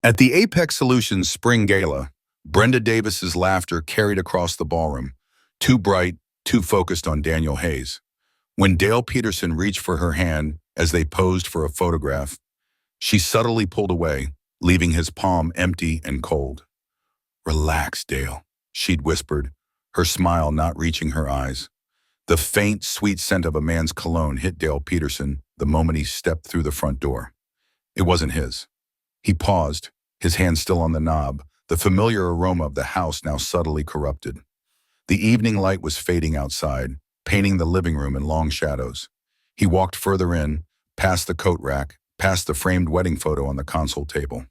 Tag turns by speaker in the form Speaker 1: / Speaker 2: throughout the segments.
Speaker 1: At the Apex Solutions Spring Gala, Brenda Davis's laughter carried across the ballroom, too bright, too focused on Daniel Hayes. When Dale Peterson reached for her hand as they posed for a photograph, she subtly pulled away, leaving his palm empty and cold. "Relax, Dale," she'd whispered, her smile not reaching her eyes. The faint, sweet scent of a man's cologne hit Dale Peterson the moment he stepped through the front door. It wasn't his. He paused, his hand still on the knob, the familiar aroma of the house now subtly corrupted. The evening light was fading outside, painting the living room in long shadows. He walked further in, past the coat rack, past the framed wedding photo on the console table.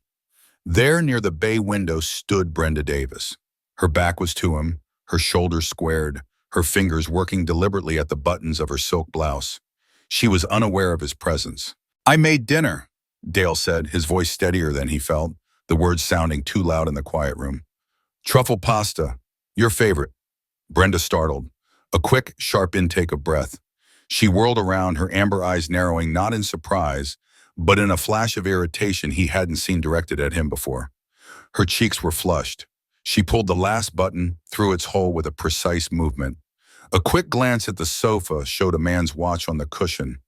Speaker 1: There, near the bay window, stood Brenda Davis. Her back was to him, her shoulders squared, her fingers working deliberately at the buttons of her silk blouse. She was unaware of his presence. "I made dinner," Dale said, his voice steadier than he felt, the words sounding too loud in the quiet room. "Truffle pasta, your favorite." Brenda startled, a quick, sharp intake of breath. She whirled around, her amber eyes narrowing not in surprise, but in a flash of irritation he hadn't seen directed at him before. Her cheeks were flushed. She pulled the last button through its hole with a precise movement. A quick glance at the sofa showed a man's watch on the cushion.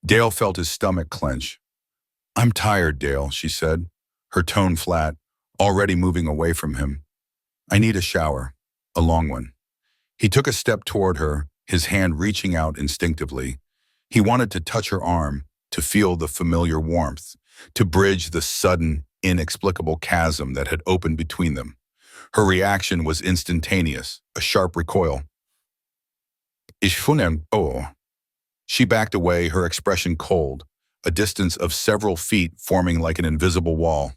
Speaker 1: Dale felt his stomach clench. "I'm tired, Dale," she said, her tone flat, already moving away from him. "I need a shower, a long one." He took a step toward her, his hand reaching out instinctively. He wanted to touch her arm, to feel the familiar warmth, to bridge the sudden, inexplicable chasm that had opened between them. Her reaction was instantaneous, a sharp recoil. "Ich funne, oh." She backed away, her expression cold, a distance of several feet forming like an invisible wall.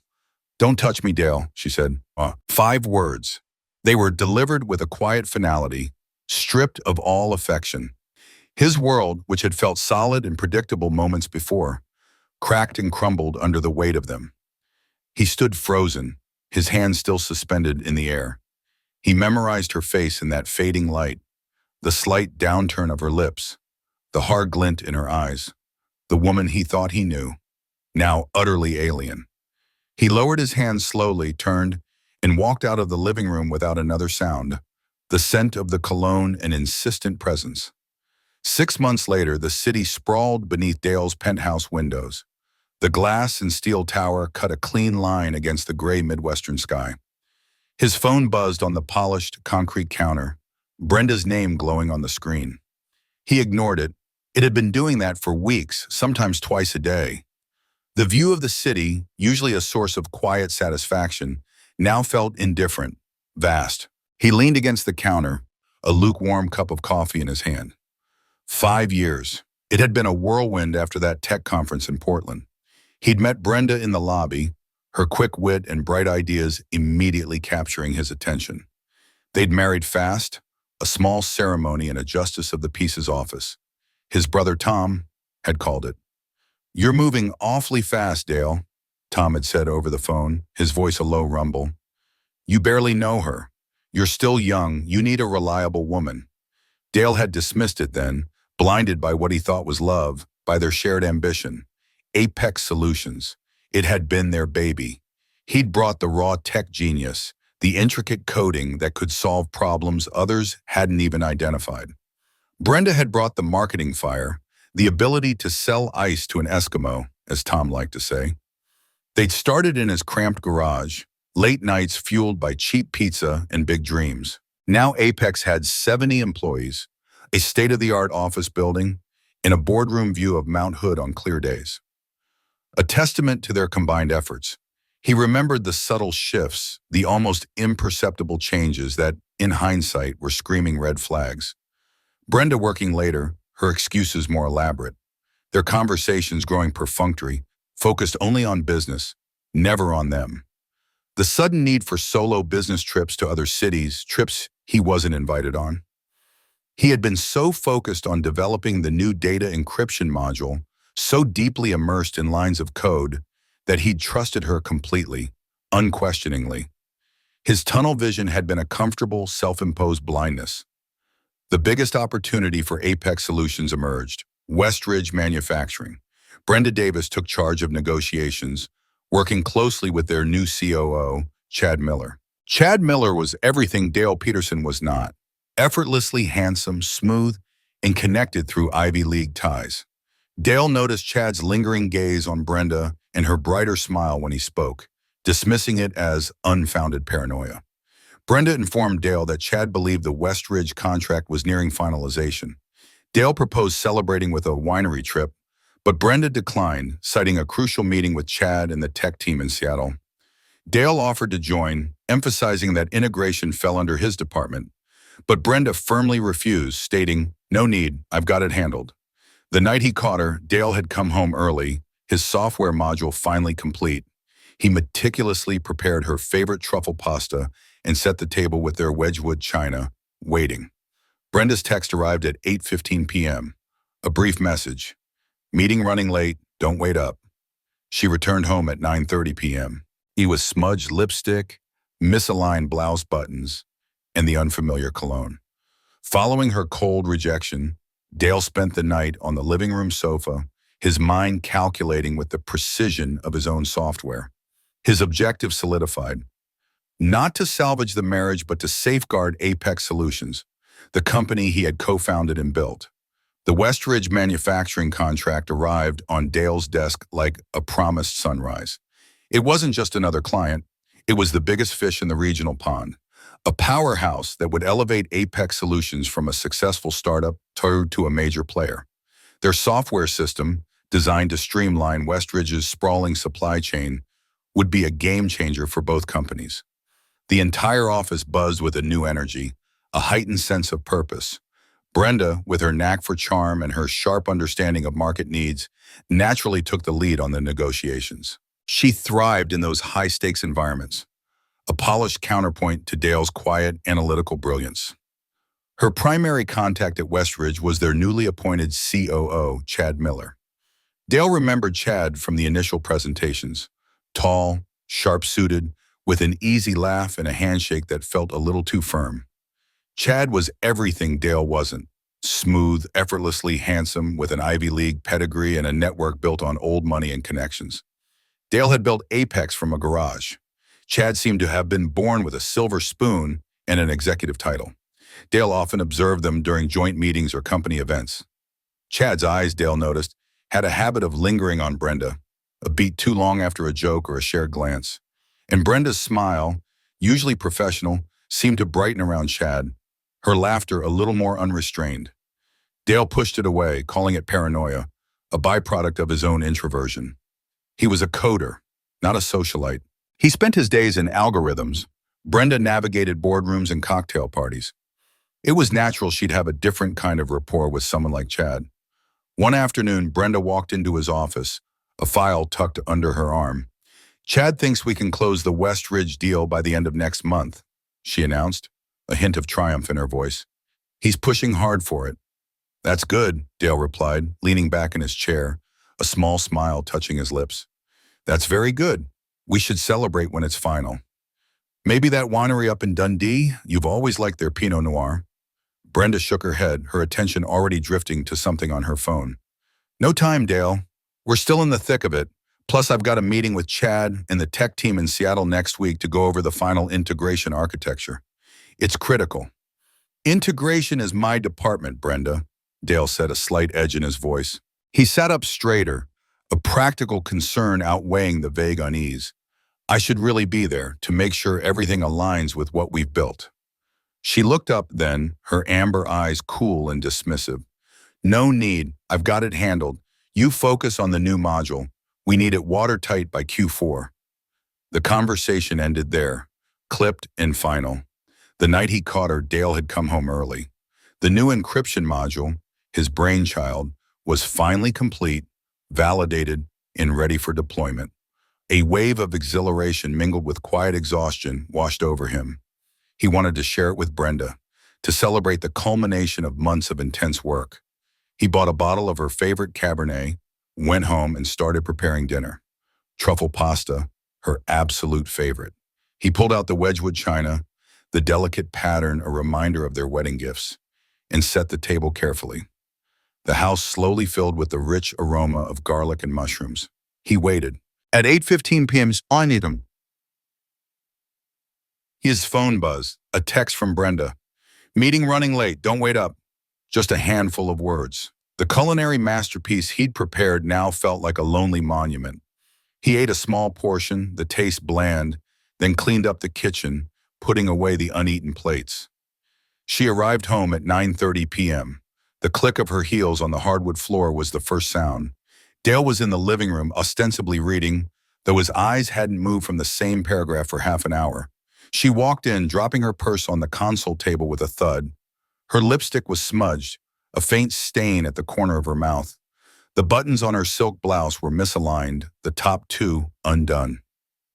Speaker 1: "Don't touch me, Dale," she said. 5 words. They were delivered with a quiet finality, stripped of all affection. His world, which had felt solid and predictable moments before, cracked and crumbled under the weight of them. He stood frozen, his hands still suspended in the air. He memorized her face in that fading light, the slight downturn of her lips, the hard glint in her eyes, the woman he thought he knew, now utterly alien. He lowered his hand slowly, turned, and walked out of the living room without another sound, the scent of the cologne an insistent presence. 6 months later, the city sprawled beneath Dale's penthouse windows. The glass and steel tower cut a clean line against the gray Midwestern sky. His phone buzzed on the polished concrete counter, Brenda's name glowing on the screen. He ignored it. It had been doing that for weeks, sometimes twice a day. The view of the city, usually a source of quiet satisfaction, now felt indifferent, vast. He leaned against the counter, a lukewarm cup of coffee in his hand. 5 years. It had been a whirlwind after that tech conference in Portland. He'd met Brenda in the lobby, her quick wit and bright ideas immediately capturing his attention. They'd married fast, a small ceremony in a justice of the peace's office. His brother Tom had called it. "You're moving awfully fast, Dale," Tom had said over the phone, his voice a low rumble. "You barely know her. You're still young. You need a reliable woman." Dale had dismissed it then, blinded by what he thought was love, by their shared ambition. Apex Solutions. It had been their baby. He'd brought the raw tech genius, the intricate coding that could solve problems others hadn't even identified. Brenda had brought the marketing fire, the ability to sell ice to an Eskimo, as Tom liked to say. They'd started in his cramped garage, late nights fueled by cheap pizza and big dreams. Now Apex had 70 employees, a state-of-the-art office building, and a boardroom view of Mount Hood on clear days. A testament to their combined efforts. He remembered the subtle shifts, the almost imperceptible changes that, in hindsight, were screaming red flags. Brenda working later, her excuses more elaborate. Their conversations growing perfunctory, focused only on business, never on them. The sudden need for solo business trips to other cities, trips he wasn't invited on. He had been so focused on developing the new data encryption module, so deeply immersed in lines of code, that he'd trusted her completely, unquestioningly. His tunnel vision had been a comfortable, self-imposed blindness. The biggest opportunity for Apex Solutions emerged, Westridge Manufacturing. Brenda Davis took charge of negotiations, working closely with their new COO, Chad Miller. Chad Miller was everything Dale Peterson was not. Effortlessly handsome, smooth, and connected through Ivy League ties. Dale noticed Chad's lingering gaze on Brenda and her brighter smile when he spoke, dismissing it as unfounded paranoia. Brenda informed Dale that Chad believed the Westridge contract was nearing finalization. Dale proposed celebrating with a winery trip, but Brenda declined, citing a crucial meeting with Chad and the tech team in Seattle. Dale offered to join, emphasizing that integration fell under his department, but Brenda firmly refused, stating, "No need, I've got it handled." The night he caught her, Dale had come home early, his software module finally complete. He meticulously prepared her favorite truffle pasta and set the table with their Wedgwood china, waiting. Brenda's text arrived at 8:15 p.m. A brief message. "Meeting running late, don't wait up." She returned home at 9:30 p.m. He was smudged lipstick, misaligned blouse buttons, and the unfamiliar cologne. Following her cold rejection, Dale spent the night on the living room sofa, his mind calculating with the precision of his own software. His objective solidified. Not to salvage the marriage, but to safeguard Apex Solutions, the company he had co-founded and built. The Westridge manufacturing contract arrived on Dale's desk like a promised sunrise. It wasn't just another client, it was the biggest fish in the regional pond. A powerhouse that would elevate Apex Solutions from a successful startup to a major player. Their software system, designed to streamline Westridge's sprawling supply chain, would be a game changer for both companies. The entire office buzzed with a new energy, a heightened sense of purpose. Brenda, with her knack for charm and her sharp understanding of market needs, naturally took the lead on the negotiations. She thrived in those high-stakes environments, a polished counterpoint to Dale's quiet, analytical brilliance. Her primary contact at Westridge was their newly appointed COO, Chad Miller. Dale remembered Chad from the initial presentations, tall, sharp-suited, with an easy laugh and a handshake that felt a little too firm. Chad was everything Dale wasn't. Smooth, effortlessly handsome, with an Ivy League pedigree and a network built on old money and connections. Dale had built Apex from a garage. Chad seemed to have been born with a silver spoon and an executive title. Dale often observed them during joint meetings or company events. Chad's eyes, Dale noticed, had a habit of lingering on Brenda, a beat too long after a joke or a shared glance. And Brenda's smile, usually professional, seemed to brighten around Chad, her laughter a little more unrestrained. Dale pushed it away, calling it paranoia, a byproduct of his own introversion. He was a coder, not a socialite. He spent his days in algorithms. Brenda navigated boardrooms and cocktail parties. It was natural she'd have a different kind of rapport with someone like Chad. One afternoon, Brenda walked into his office, a file tucked under her arm. "Chad thinks we can close the Westridge deal by the end of next month," she announced, a hint of triumph in her voice. "He's pushing hard for it." "That's good," Dale replied, leaning back in his chair, a small smile touching his lips. "That's very good. We should celebrate when it's final." "Maybe that winery up in Dundee? You've always liked their Pinot Noir." Brenda shook her head, her attention already drifting to something on her phone. "No time, Dale. We're still in the thick of it. Plus, I've got a meeting with Chad and the tech team in Seattle next week to go over the final integration architecture. It's critical." "Integration is my department, Brenda," Dale said, a slight edge in his voice. He sat up straighter, a practical concern outweighing the vague unease. "I should really be there to make sure everything aligns with what we've built." She looked up then, her amber eyes cool and dismissive. "No need, I've got it handled. You focus on the new module. We need it watertight by Q4. The conversation ended there, clipped and final. The night he caught her, Dale had come home early. The new encryption module, his brainchild, was finally complete, validated, and ready for deployment. A wave of exhilaration mingled with quiet exhaustion washed over him. He wanted to share it with Brenda, to celebrate the culmination of months of intense work. He bought a bottle of her favorite Cabernet, went home and started preparing dinner. Truffle pasta, her absolute favorite. He pulled out the Wedgwood china, the delicate pattern a reminder of their wedding gifts, and set the table carefully. The house slowly filled with the rich aroma of garlic and mushrooms. He waited, At 8:15 p.m., I need him. His phone buzzed. A text from Brenda. Meeting running late. Don't wait up. Just a handful of words. The culinary masterpiece he'd prepared now felt like a lonely monument. He ate a small portion, the taste bland, then cleaned up the kitchen, putting away the uneaten plates. She arrived home at 9:30 p.m. The click of her heels on the hardwood floor was the first sound. Dale was in the living room, ostensibly reading, though his eyes hadn't moved from the same paragraph for half an hour. She walked in, dropping her purse on the console table with a thud. Her lipstick was smudged, a faint stain at the corner of her mouth. The buttons on her silk blouse were misaligned, the top two undone.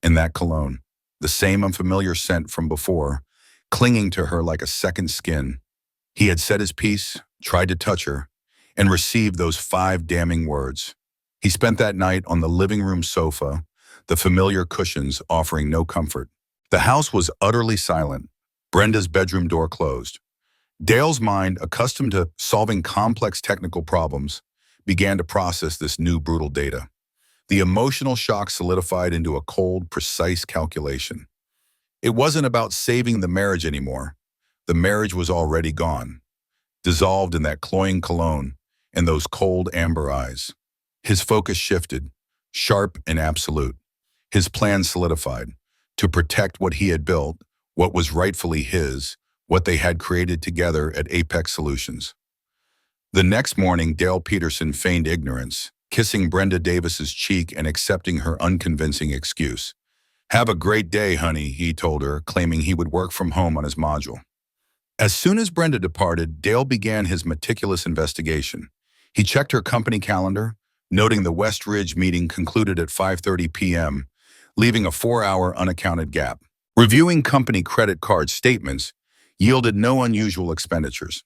Speaker 1: And that cologne, the same unfamiliar scent from before, clinging to her like a second skin. He had said his piece, tried to touch her, and received those 5 damning words. He spent that night on the living room sofa, the familiar cushions offering no comfort. The house was utterly silent, Brenda's bedroom door closed. Dale's mind, accustomed to solving complex technical problems, began to process this new brutal data. The emotional shock solidified into a cold, precise calculation. It wasn't about saving the marriage anymore. The marriage was already gone, dissolved in that cloying cologne and those cold amber eyes. His focus shifted, sharp and absolute. His plan solidified, to protect what he had built, what was rightfully his, what they had created together at Apex Solutions. The next morning, Dale Peterson feigned ignorance, kissing Brenda Davis's cheek and accepting her unconvincing excuse. "Have a great day, honey," he told her, claiming he would work from home on his module. As soon as Brenda departed, Dale began his meticulous investigation. He checked her company calendar, noting the West Ridge meeting concluded at 5:30 p.m., leaving a 4-hour unaccounted gap. Reviewing company credit card statements yielded no unusual expenditures.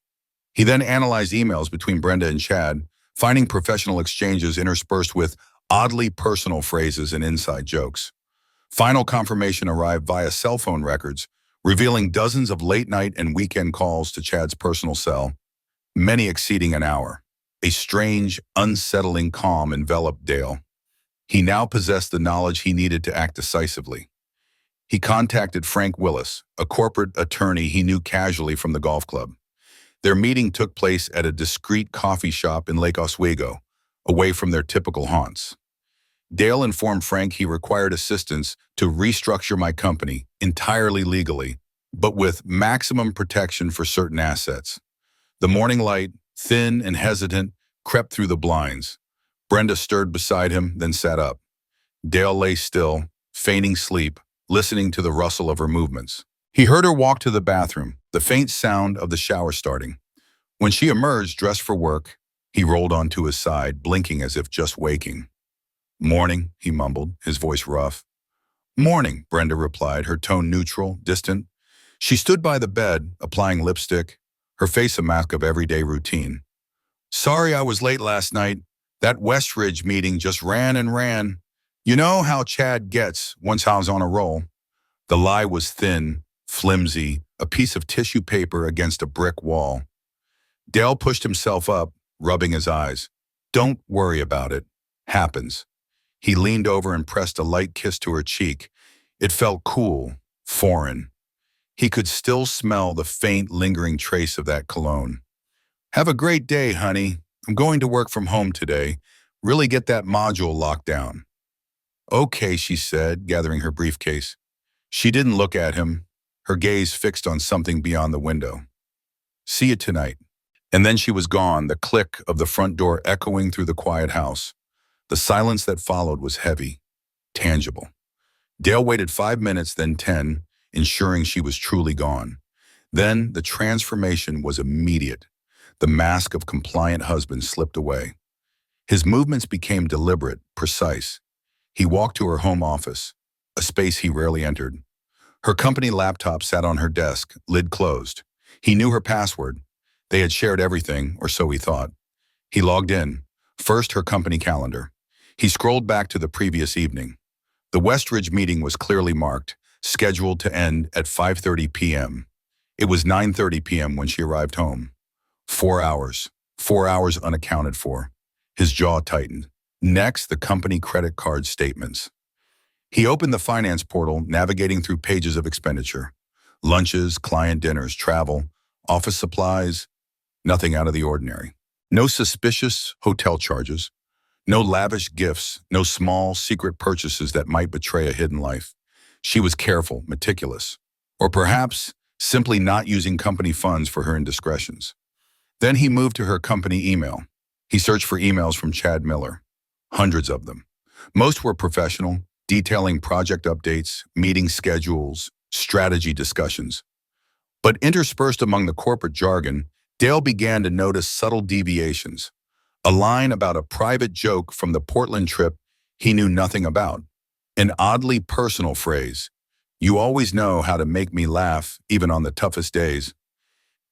Speaker 1: He then analyzed emails between Brenda and Chad, finding professional exchanges interspersed with oddly personal phrases and inside jokes. Final confirmation arrived via cell phone records, revealing dozens of late-night and weekend calls to Chad's personal cell, many exceeding an hour. A strange, unsettling calm enveloped Dale. He now possessed the knowledge he needed to act decisively. He contacted Frank Willis, a corporate attorney he knew casually from the golf club. Their meeting took place at a discreet coffee shop in Lake Oswego, away from their typical haunts. Dale informed Frank he required assistance to restructure my company entirely legally, but with maximum protection for certain assets. The morning light, thin and hesitant, crept through the blinds. Brenda stirred beside him, then sat up. Dale lay still, feigning sleep, listening to the rustle of her movements. He heard her walk to the bathroom, the faint sound of the shower starting. When she emerged, dressed for work, he rolled onto his side, blinking as if just waking. "Morning," he mumbled, his voice rough. "Morning," Brenda replied, her tone neutral, distant. She stood by the bed, applying lipstick, her face a mask of everyday routine. "Sorry I was late last night. That West Ridge meeting just ran and ran. You know how Chad gets once I was on a roll." The lie was thin, flimsy, a piece of tissue paper against a brick wall. Dale pushed himself up, rubbing his eyes. "Don't worry about it. Happens." He leaned over and pressed a light kiss to her cheek. It felt cool, foreign. He could still smell the faint, lingering trace of that cologne. "Have a great day, honey. I'm going to work from home today. Really get that module locked down." "Okay," she said, gathering her briefcase. She didn't look at him, her gaze fixed on something beyond the window. "See you tonight." And then she was gone, the click of the front door echoing through the quiet house. The silence that followed was heavy, tangible. Dale waited 5 minutes, then 10, ensuring she was truly gone. Then the transformation was immediate. The mask of compliant husband slipped away. His movements became deliberate, precise. He walked to her home office, a space he rarely entered. Her company laptop sat on her desk, lid closed. He knew her password. They had shared everything, or so he thought. He logged in. First, her company calendar. He scrolled back to the previous evening. The West Ridge meeting was clearly marked, scheduled to end at 5:30 p.m. It was 9:30 p.m. when she arrived home. 4 hours. 4 hours unaccounted for. His jaw tightened. Next, the company credit card statements. He opened the finance portal, navigating through pages of expenditure. Lunches, client dinners, travel, office supplies, nothing out of the ordinary. No suspicious hotel charges, no lavish gifts, no small, secret purchases that might betray a hidden life. She was careful, meticulous, or perhaps simply not using company funds for her indiscretions. Then he moved to her company email. He searched for emails from Chad Miller, hundreds of them. Most were professional, detailing project updates, meeting schedules, strategy discussions. But interspersed among the corporate jargon, Dale began to notice subtle deviations. A line about a private joke from the Portland trip he knew nothing about. An oddly personal phrase, "You always know how to make me laugh, even on the toughest days,"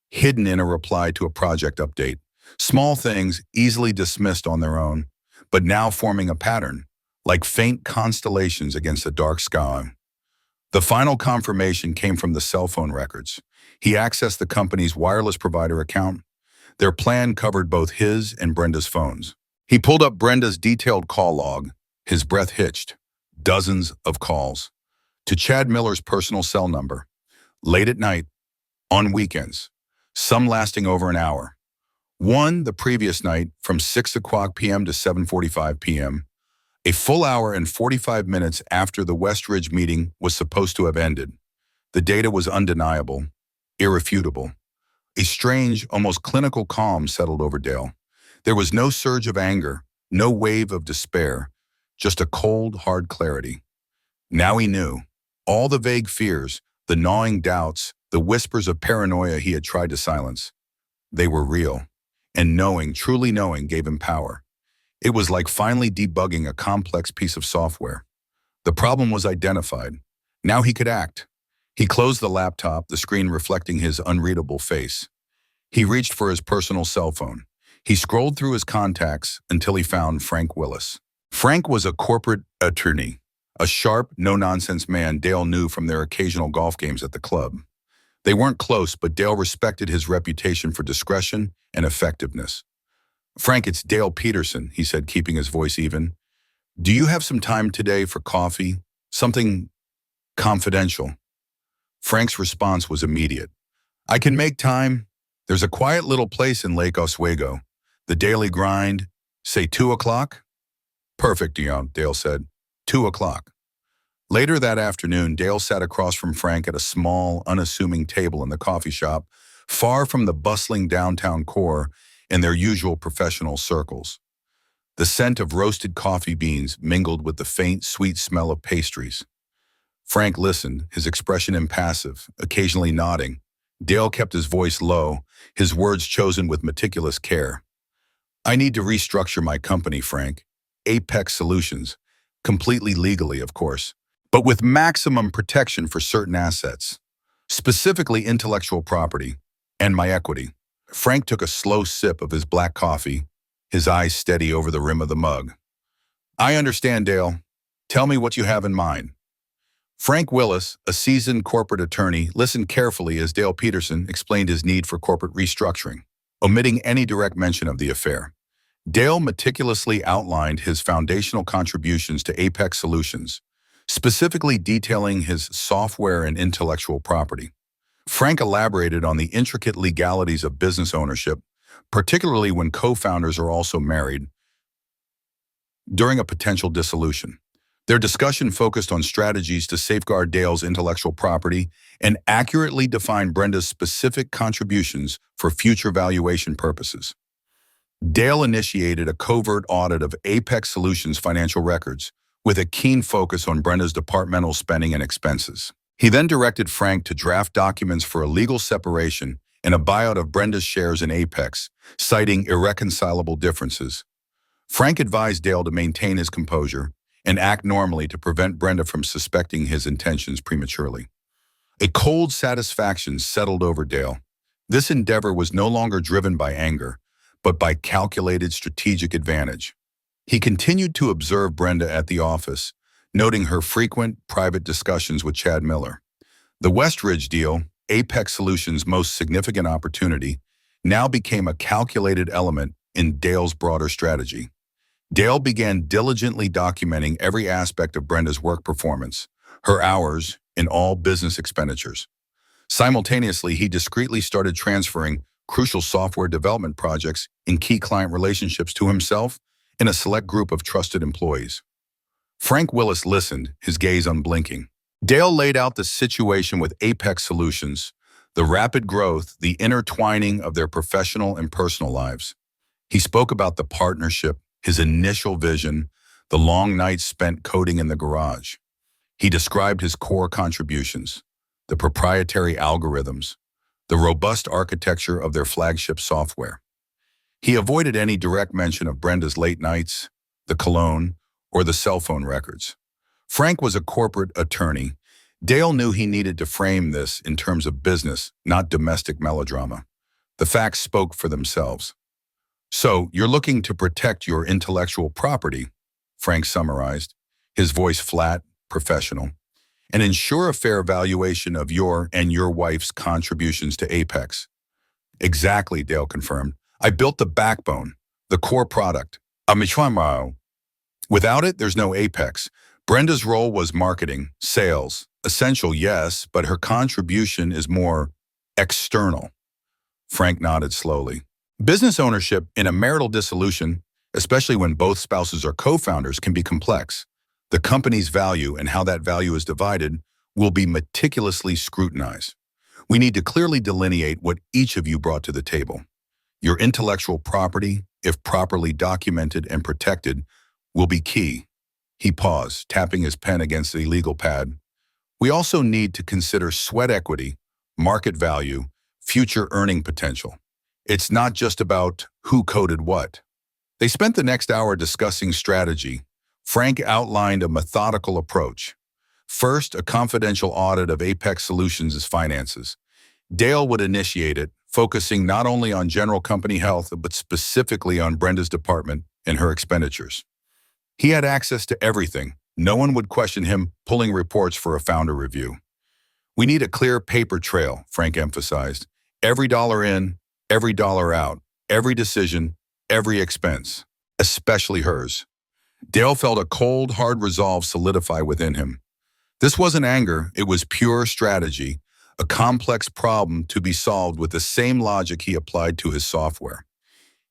Speaker 1: hidden in a reply to a project update. Small things easily dismissed on their own, but now forming a pattern, like faint constellations against a dark sky. The final confirmation came from the cell phone records. He accessed the company's wireless provider account. Their plan covered both his and Brenda's phones. He pulled up Brenda's detailed call log. His breath hitched. Dozens of calls. To Chad Miller's personal cell number. Late at night. On weekends. Some lasting over an hour. One the previous night from 6 o'clock p.m. to 7:45 p.m. A full hour and 45 minutes after the Westridge meeting was supposed to have ended. The data was undeniable, irrefutable. A strange, almost clinical calm settled over Dale. There was no surge of anger, no wave of despair, just a cold, hard clarity. Now he knew. All the vague fears, the gnawing doubts, the whispers of paranoia he had tried to silence. They were real, and knowing, truly knowing, gave him power. It was like finally debugging a complex piece of software. The problem was identified. Now he could act. He closed the laptop, the screen reflecting his unreadable face. He reached for his personal cell phone. He scrolled through his contacts until he found Frank Willis. Frank was a corporate attorney, a sharp, no-nonsense man Dale knew from their occasional golf games at the club. They weren't close, but Dale respected his reputation for discretion and effectiveness. "Frank, it's Dale Peterson," he said, keeping his voice even. "Do you have some time today for coffee? Something confidential?" Frank's response was immediate. "I can make time. There's a quiet little place in Lake Oswego. The daily grind. Say 2 o'clock? "Perfect, Dale said. 2 o'clock. Later that afternoon, Dale sat across from Frank at a small, unassuming table in the coffee shop, far from the bustling downtown core and their usual professional circles. The scent of roasted coffee beans mingled with the faint, sweet smell of pastries. Frank listened, his expression impassive, occasionally nodding. Dale kept his voice low, his words chosen with meticulous care. "I need to restructure my company, Frank. Apex Solutions. Completely legally, of course, but with maximum protection for certain assets, specifically intellectual property and my equity." Frank took a slow sip of his black coffee, his eyes steady over the rim of the mug. "I understand, Dale. Tell me what you have in mind." Frank Willis, a seasoned corporate attorney, listened carefully as Dale Peterson explained his need for corporate restructuring, omitting any direct mention of the affair. Dale meticulously outlined his foundational contributions to Apex Solutions, specifically detailing his software and intellectual property. Frank elaborated on the intricate legalities of business ownership, particularly when co-founders are also married, during a potential dissolution. Their discussion focused on strategies to safeguard Dale's intellectual property and accurately define Brenda's specific contributions for future valuation purposes. Dale initiated a covert audit of Apex Solutions' financial records, with a keen focus on Brenda's departmental spending and expenses. He then directed Frank to draft documents for a legal separation and a buyout of Brenda's shares in Apex, citing irreconcilable differences. Frank advised Dale to maintain his composure and act normally to prevent Brenda from suspecting his intentions prematurely. A cold satisfaction settled over Dale. This endeavor was no longer driven by anger, but by calculated strategic advantage. He continued to observe Brenda at the office, noting her frequent private discussions with Chad Miller. The Westridge deal, Apex Solutions' most significant opportunity, now became a calculated element in Dale's broader strategy. Dale began diligently documenting every aspect of Brenda's work performance, her hours, and all business expenditures. Simultaneously, he discreetly started transferring crucial software development projects and key client relationships to himself and a select group of trusted employees. Frank Willis listened, his gaze unblinking. Dale laid out the situation with Apex Solutions, the rapid growth, the intertwining of their professional and personal lives. He spoke about the partnership, his initial vision, the long nights spent coding in the garage. He described his core contributions, the proprietary algorithms, the robust architecture of their flagship software. He avoided any direct mention of Brenda's late nights, the cologne, or the cell phone records. Frank was a corporate attorney. Dale knew he needed to frame this in terms of business, not domestic melodrama. The facts spoke for themselves. "So, you're looking to protect your intellectual property," Frank summarized, his voice flat, professional, "and ensure a fair valuation of your and your wife's contributions to Apex." "Exactly," Dale confirmed. "I built the backbone, the core product. Without it, there's no Apex." Brenda's role was marketing, sales, essential, yes, but her contribution is more external. Frank nodded slowly. Business ownership in a marital dissolution, especially when both spouses are co-founders, can be complex. The company's value and how that value is divided will be meticulously scrutinized. We need to clearly delineate what each of you brought to the table. Your intellectual property, if properly documented and protected, will be key. He paused, tapping his pen against the legal pad. We also need to consider sweat equity, market value, future earning potential. It's not just about who coded what. They spent the next hour discussing strategy. Frank outlined a methodical approach. First, a confidential audit of Apex Solutions' finances. Dale would initiate it, focusing not only on general company health, but specifically on Brenda's department and her expenditures. He had access to everything. No one would question him pulling reports for a founder review. We need a clear paper trail, Frank emphasized. Every dollar in, every dollar out, every decision, every expense, especially hers. Dale felt a cold, hard resolve solidify within him. This wasn't anger, it was pure strategy, a complex problem to be solved with the same logic he applied to his software.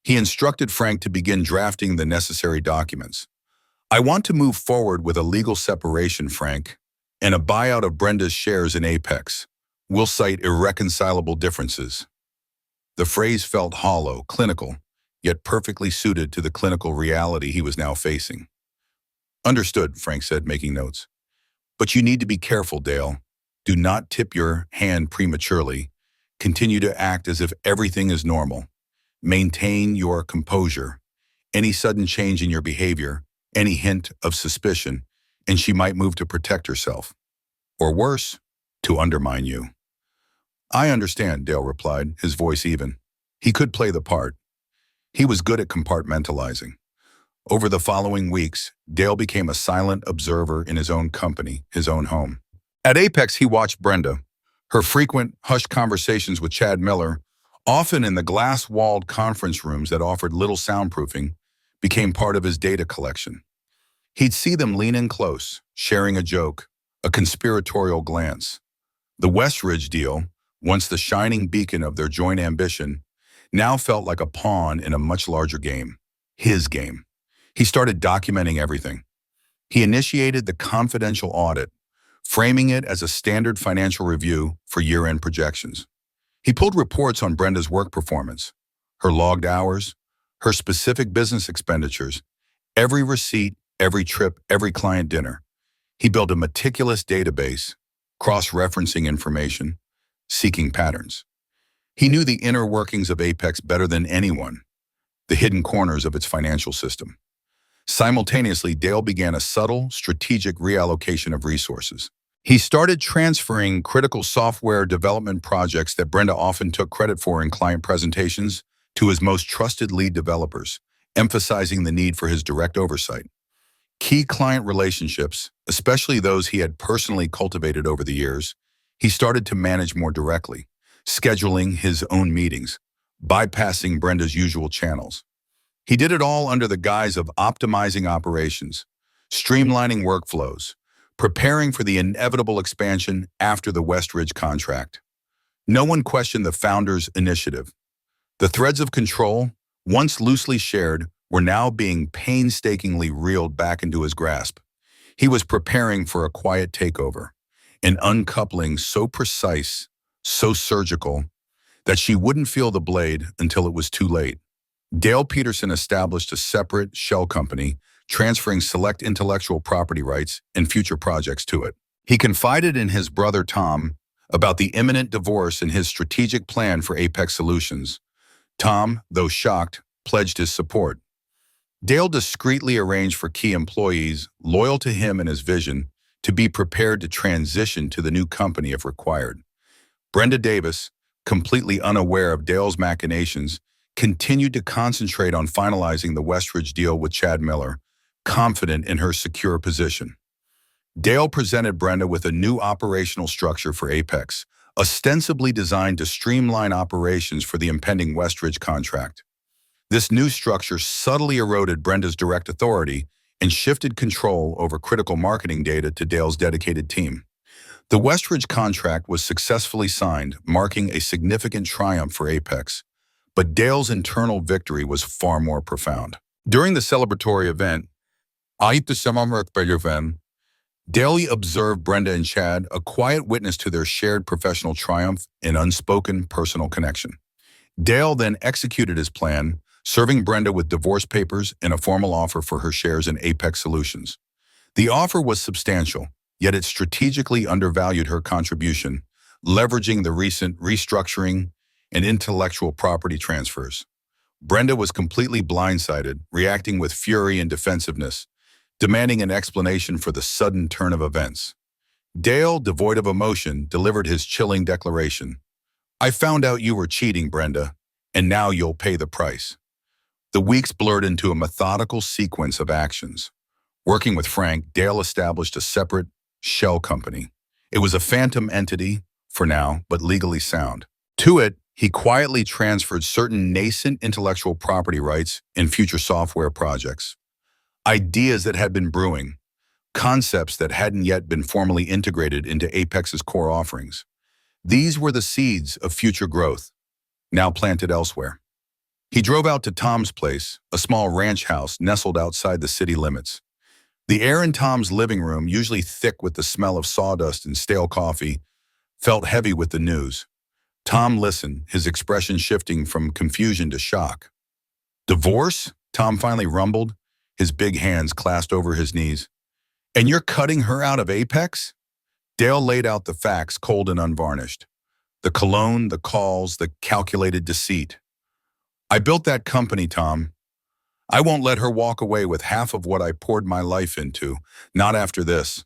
Speaker 1: He instructed Frank to begin drafting the necessary documents. "I want to move forward with a legal separation, Frank, and a buyout of Brenda's shares in Apex. We'll cite irreconcilable differences." The phrase felt hollow, clinical, yet perfectly suited to the clinical reality he was now facing. "Understood," Frank said, making notes. "But you need to be careful, Dale. Do not tip your hand prematurely. Continue to act as if everything is normal. Maintain your composure. Any sudden change in your behavior, any hint of suspicion, and she might move to protect herself. Or worse, to undermine you." "I understand," Dale replied, his voice even. He could play the part. He was good at compartmentalizing. Over the following weeks, Dale became a silent observer in his own company, his own home. At Apex, he watched Brenda. Her frequent, hushed conversations with Chad Miller, often in the glass-walled conference rooms that offered little soundproofing, became part of his data collection. He'd see them lean in close, sharing a joke, a conspiratorial glance. The Westridge deal, once the shining beacon of their joint ambition, now felt like a pawn in a much larger game. His game. He started documenting everything. He initiated the confidential audit, framing it as a standard financial review for year-end projections. He pulled reports on Brenda's work performance, her logged hours, her specific business expenditures, every receipt, every trip, every client dinner. He built a meticulous database, cross-referencing information, seeking patterns. He knew the inner workings of Apex better than anyone, the hidden corners of its financial system. Simultaneously, Dale began a subtle, strategic reallocation of resources. He started transferring critical software development projects that Brenda often took credit for in client presentations to his most trusted lead developers, emphasizing the need for his direct oversight. Key client relationships, especially those he had personally cultivated over the years, he started to manage more directly, scheduling his own meetings, bypassing Brenda's usual channels. He did it all under the guise of optimizing operations, streamlining workflows, preparing for the inevitable expansion after the Westridge contract. No one questioned the founder's initiative. The threads of control, once loosely shared, were now being painstakingly reeled back into his grasp. He was preparing for a quiet takeover, an uncoupling so precise, so surgical, that she wouldn't feel the blade until it was too late. Dale Peterson established a separate shell company, transferring select intellectual property rights and future projects to it. He confided in his brother Tom about the imminent divorce and his strategic plan for Apex Solutions. Tom, though shocked, pledged his support. Dale discreetly arranged for key employees, loyal to him and his vision, to be prepared to transition to the new company if required. Brenda Davis, completely unaware of Dale's machinations, continued to concentrate on finalizing the Westridge deal with Chad Miller, confident in her secure position. Dale presented Brenda with a new operational structure for Apex, ostensibly designed to streamline operations for the impending Westridge contract. This new structure subtly eroded Brenda's direct authority and shifted control over critical marketing data to Dale's dedicated team. The Westridge contract was successfully signed, marking a significant triumph for Apex, but Dale's internal victory was far more profound. During the celebratory event, Dale observed Brenda and Chad, a quiet witness to their shared professional triumph and unspoken personal connection. Dale then executed his plan, serving Brenda with divorce papers and a formal offer for her shares in Apex Solutions. The offer was substantial, yet it strategically undervalued her contribution, leveraging the recent restructuring and intellectual property transfers. Brenda was completely blindsided, reacting with fury and defensiveness, demanding an explanation for the sudden turn of events. Dale, devoid of emotion, delivered his chilling declaration. "I found out you were cheating, Brenda, and now you'll pay the price." The weeks blurred into a methodical sequence of actions. Working with Frank, Dale established a separate shell company. It was a phantom entity, for now, but legally sound. To it, he quietly transferred certain nascent intellectual property rights and future software projects. Ideas that had been brewing, concepts that hadn't yet been formally integrated into Apex's core offerings. These were the seeds of future growth, now planted elsewhere. He drove out to Tom's place, a small ranch house nestled outside the city limits. The air in Tom's living room, usually thick with the smell of sawdust and stale coffee, felt heavy with the news. Tom listened, his expression shifting from confusion to shock. "Divorce?" Tom finally rumbled, his big hands clasped over his knees. "And you're cutting her out of Apex?" Dale laid out the facts, cold and unvarnished. The cologne, the calls, the calculated deceit. "I built that company, Tom. I won't let her walk away with half of what I poured my life into, not after this."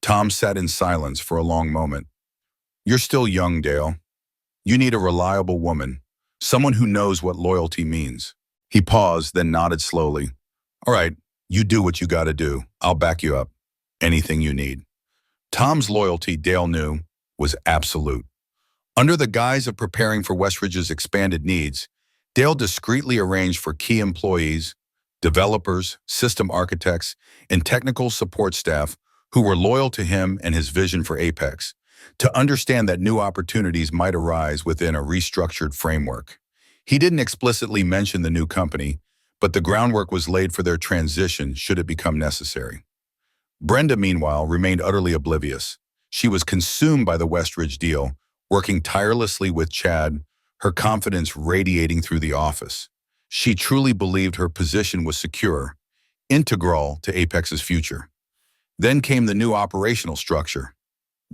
Speaker 1: Tom sat in silence for a long moment. "You're still young, Dale. You need a reliable woman, someone who knows what loyalty means." He paused, then nodded slowly. "All right, you do what you gotta do. I'll back you up. Anything you need." Tom's loyalty, Dale knew, was absolute. Under the guise of preparing for Westridge's expanded needs, Dale discreetly arranged for key employees, developers, system architects, and technical support staff who were loyal to him and his vision for Apex, to understand that new opportunities might arise within a restructured framework. He didn't explicitly mention the new company, but the groundwork was laid for their transition should it become necessary. Brenda, meanwhile, remained utterly oblivious. She was consumed by the Westridge deal, working tirelessly with Chad, her confidence radiating through the office. She truly believed her position was secure, integral to Apex's future. Then came the new operational structure.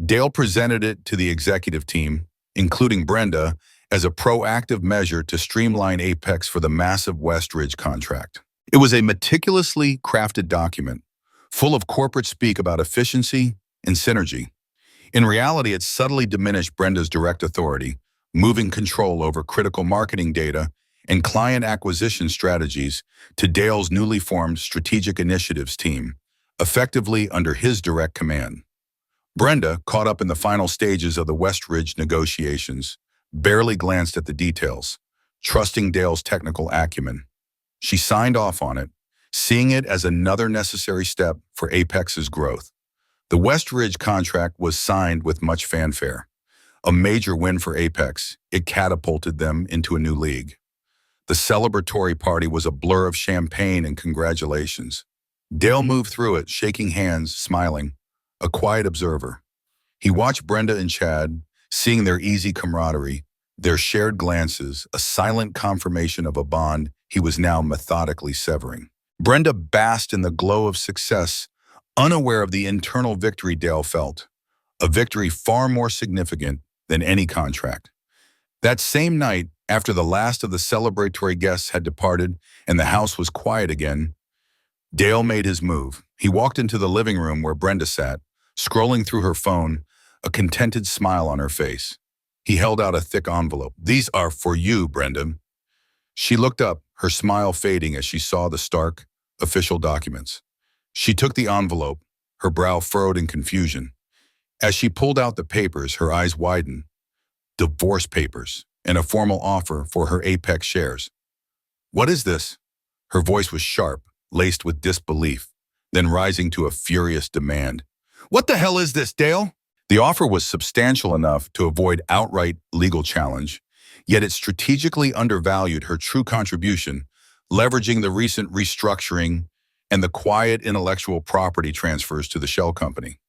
Speaker 1: Dale presented it to the executive team, including Brenda, as a proactive measure to streamline Apex for the massive Westridge contract. It was a meticulously crafted document, full of corporate speak about efficiency and synergy. In reality, it subtly diminished Brenda's direct authority, moving control over critical marketing data and client acquisition strategies to Dale's newly formed Strategic Initiatives team, effectively under his direct command. Brenda, caught up in the final stages of the Westridge negotiations, barely glanced at the details, trusting Dale's technical acumen. She signed off on it, seeing it as another necessary step for Apex's growth. The West Ridge contract was signed with much fanfare. A major win for Apex, it catapulted them into a new league. The celebratory party was a blur of champagne and congratulations. Dale moved through it, shaking hands, smiling, a quiet observer. He watched Brenda and Chad, seeing their easy camaraderie, their shared glances, a silent confirmation of a bond he was now methodically severing. Brenda basked in the glow of success, unaware of the internal victory Dale felt, a victory far more significant than any contract. That same night, after the last of the celebratory guests had departed and the house was quiet again, Dale made his move. He walked into the living room where Brenda sat, scrolling through her phone, a contented smile on her face. He held out a thick envelope. "These are for you, Brenda." She looked up, her smile fading as she saw the stark, official documents. She took the envelope, her brow furrowed in confusion. As she pulled out the papers, her eyes widened. Divorce papers and a formal offer for her Apex shares. "What is this?" Her voice was sharp, laced with disbelief, then rising to a furious demand. "What the hell is this, Dale?" The offer was substantial enough to avoid outright legal challenge, yet it strategically undervalued her true contribution, leveraging the recent restructuring and the quiet intellectual property transfers to the shell company.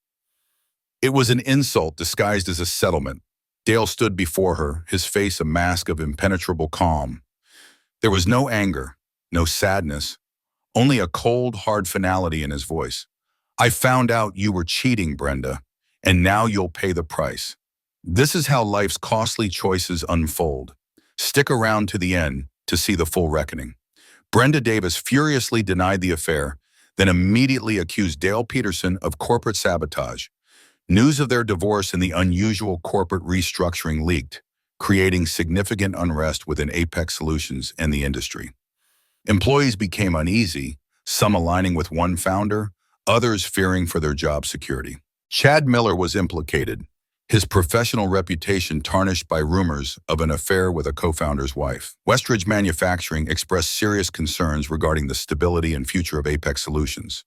Speaker 1: It was an insult disguised as a settlement. Dale stood before her, his face a mask of impenetrable calm. There was no anger, no sadness, only a cold, hard finality in his voice. "I found out you were cheating, Brenda, and now you'll pay the price. This is how life's costly choices unfold. Stick around to the end to see the full reckoning." Brenda Davis furiously denied the affair, then immediately accused Dale Peterson of corporate sabotage. News of their divorce and the unusual corporate restructuring leaked, creating significant unrest within Apex Solutions and the industry. Employees became uneasy, some aligning with one founder, others fearing for their job security. Chad Miller was implicated, his professional reputation tarnished by rumors of an affair with a co-founder's wife. Westridge Manufacturing expressed serious concerns regarding the stability and future of Apex Solutions.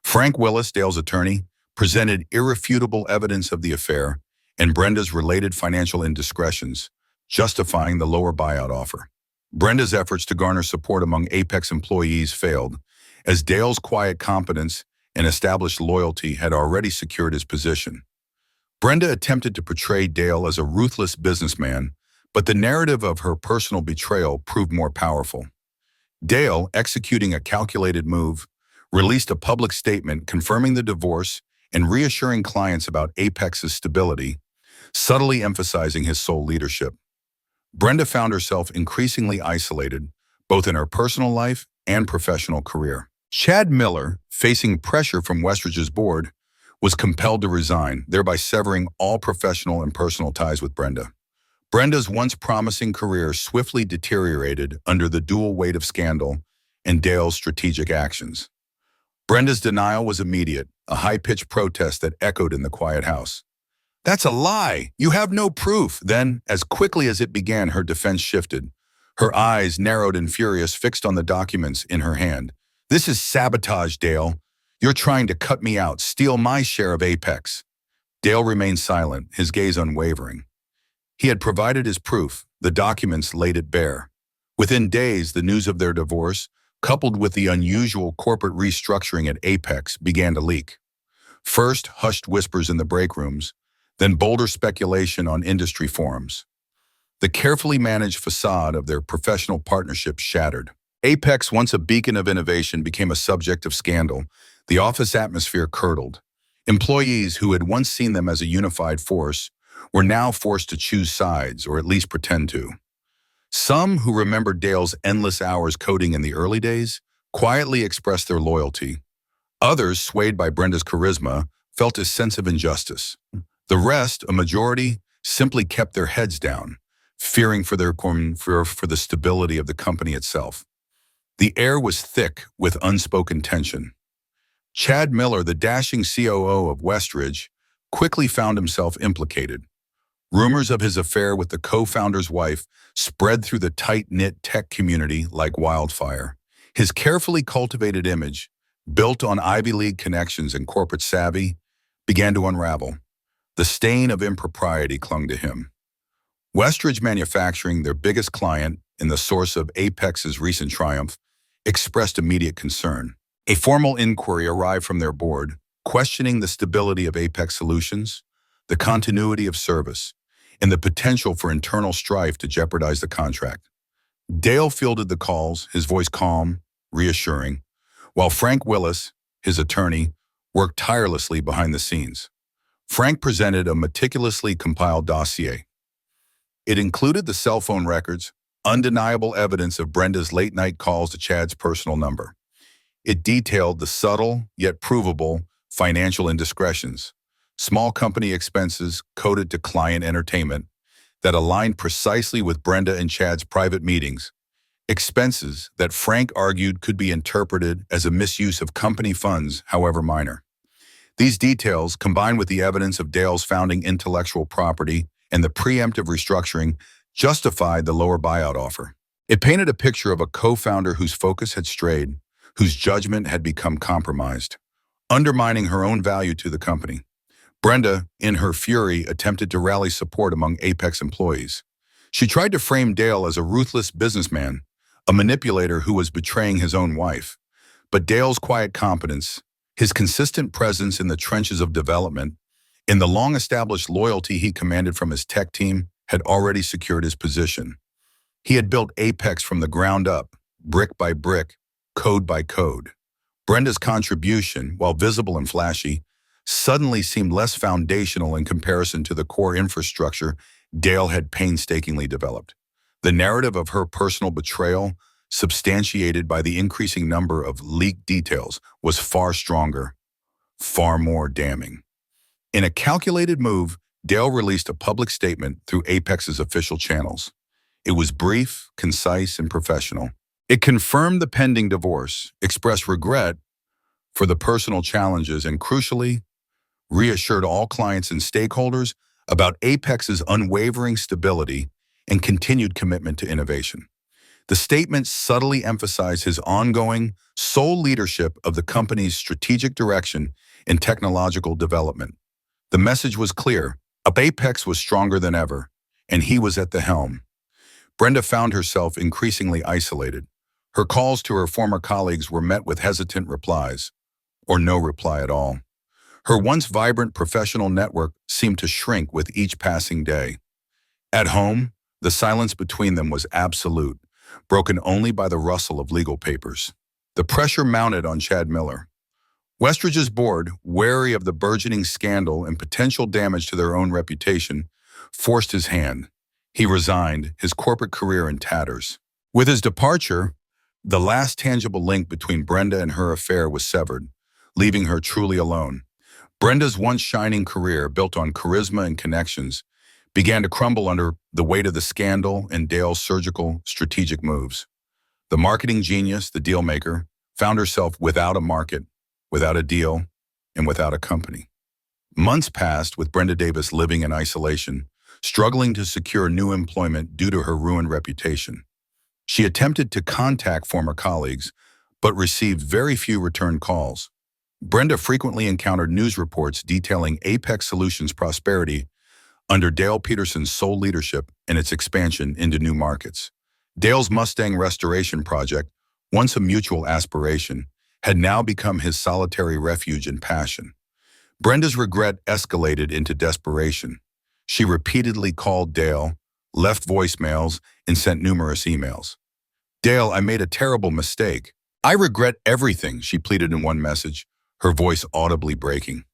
Speaker 1: Frank Willis, Dale's attorney, presented irrefutable evidence of the affair and Brenda's related financial indiscretions, justifying the lower buyout offer. Brenda's efforts to garner support among Apex employees failed, as Dale's quiet competence and established loyalty had already secured his position. Brenda attempted to portray Dale as a ruthless businessman, but the narrative of her personal betrayal proved more powerful. Dale, executing a calculated move, released a public statement confirming the divorce and reassuring clients about Apex's stability, subtly emphasizing his sole leadership. Brenda found herself increasingly isolated, both in her personal life and professional career. Chad Miller, facing pressure from Westridge's board, was compelled to resign, thereby severing all professional and personal ties with Brenda. Brenda's once promising career swiftly deteriorated under the dual weight of scandal and Dale's strategic actions. Brenda's denial was immediate, a high-pitched protest that echoed in the quiet house. "That's a lie! You have no proof!" Then, as quickly as it began, her defense shifted. Her eyes, narrowed and furious, fixed on the documents in her hand. "This is sabotage, Dale. You're trying to cut me out, steal my share of Apex." Dale remained silent, his gaze unwavering. He had provided his proof. The documents laid it bare. Within days, the news of their divorce, coupled with the unusual corporate restructuring at Apex, began to leak. First, hushed whispers in the break rooms, then bolder speculation on industry forums. The carefully managed facade of their professional partnership shattered. Apex, once a beacon of innovation, became a subject of scandal. The office atmosphere curdled. Employees who had once seen them as a unified force were now forced to choose sides, or at least pretend to. Some who remembered Dale's endless hours coding in the early days quietly expressed their loyalty. Others, swayed by Brenda's charisma, felt a sense of injustice. The rest, a majority, simply kept their heads down, fearing for the stability of the company itself. The air was thick with unspoken tension. Chad Miller, the dashing COO of Westridge, quickly found himself implicated. Rumors of his affair with the co-founder's wife spread through the tight-knit tech community like wildfire. His carefully cultivated image, built on Ivy League connections and corporate savvy, began to unravel. The stain of impropriety clung to him. Westridge Manufacturing, their biggest client and the source of Apex's recent triumph, expressed immediate concern. A formal inquiry arrived from their board, questioning the stability of Apex Solutions, the continuity of service, and the potential for internal strife to jeopardize the contract. Dale fielded the calls, his voice calm, reassuring, while Frank Willis, his attorney, worked tirelessly behind the scenes. Frank presented a meticulously compiled dossier. It included the cell phone records, undeniable evidence of Brenda's late-night calls to Chad's personal number. It detailed the subtle, yet provable, financial indiscretions, small company expenses coded to client entertainment that aligned precisely with Brenda and Chad's private meetings, expenses that Frank argued could be interpreted as a misuse of company funds, however minor. These details, combined with the evidence of Dale's founding intellectual property and the preemptive restructuring, justified the lower buyout offer. It painted a picture of a co-founder whose focus had strayed, whose judgment had become compromised, undermining her own value to the company. Brenda, in her fury, attempted to rally support among Apex employees. She tried to frame Dale as a ruthless businessman, a manipulator who was betraying his own wife. But Dale's quiet competence, his consistent presence in the trenches of development, and the long-established loyalty he commanded from his tech team had already secured his position. He had built Apex from the ground up, brick by brick, code by code. Brenda's contribution, while visible and flashy, suddenly seemed less foundational in comparison to the core infrastructure Dale had painstakingly developed. The narrative of her personal betrayal, substantiated by the increasing number of leaked details, was far stronger, far more damning. In a calculated move, Dale released a public statement through Apex's official channels. It was brief, concise, and professional. It confirmed the pending divorce, expressed regret for the personal challenges, and crucially, reassured all clients and stakeholders about Apex's unwavering stability and continued commitment to innovation. The statement subtly emphasized his ongoing, sole leadership of the company's strategic direction and technological development. The message was clear. Apex was stronger than ever, and he was at the helm. Brenda found herself increasingly isolated. Her calls to her former colleagues were met with hesitant replies, or no reply at all. Her once vibrant professional network seemed to shrink with each passing day. At home, the silence between them was absolute, broken only by the rustle of legal papers. The pressure mounted on Chad Miller. Westridge's board, wary of the burgeoning scandal and potential damage to their own reputation, forced his hand. He resigned, his corporate career in tatters. With his departure, the last tangible link between Brenda and her affair was severed, leaving her truly alone. Brenda's once shining career, built on charisma and connections, began to crumble under the weight of the scandal and Dale's surgical, strategic moves. The marketing genius, the deal maker, found herself without a market, without a deal, and without a company. Months passed with Brenda Davis living in isolation, struggling to secure new employment due to her ruined reputation. She attempted to contact former colleagues, but received very few return calls. Brenda frequently encountered news reports detailing Apex Solutions' prosperity under Dale Peterson's sole leadership and its expansion into new markets. Dale's Mustang restoration project, once a mutual aspiration, had now become his solitary refuge and passion. Brenda's regret escalated into desperation. She repeatedly called Dale, left voicemails, and sent numerous emails. "Dale, I made a terrible mistake. I regret everything," she pleaded in one message, her voice audibly breaking.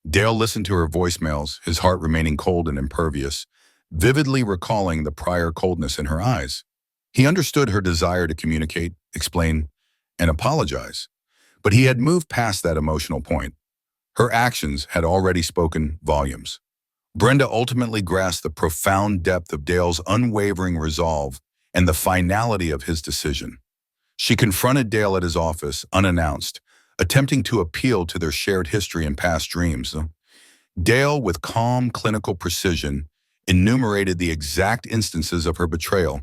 Speaker 1: Dale listened to her voicemails, his heart remaining cold and impervious, vividly recalling the prior coldness in her eyes. He understood her desire to communicate, explain, and apologize, but he had moved past that emotional point. Her actions had already spoken volumes. Brenda ultimately grasped the profound depth of Dale's unwavering resolve and the finality of his decision. She confronted Dale at his office, unannounced, attempting to appeal to their shared history and past dreams. Dale, with calm, clinical precision, enumerated the exact instances of her betrayal,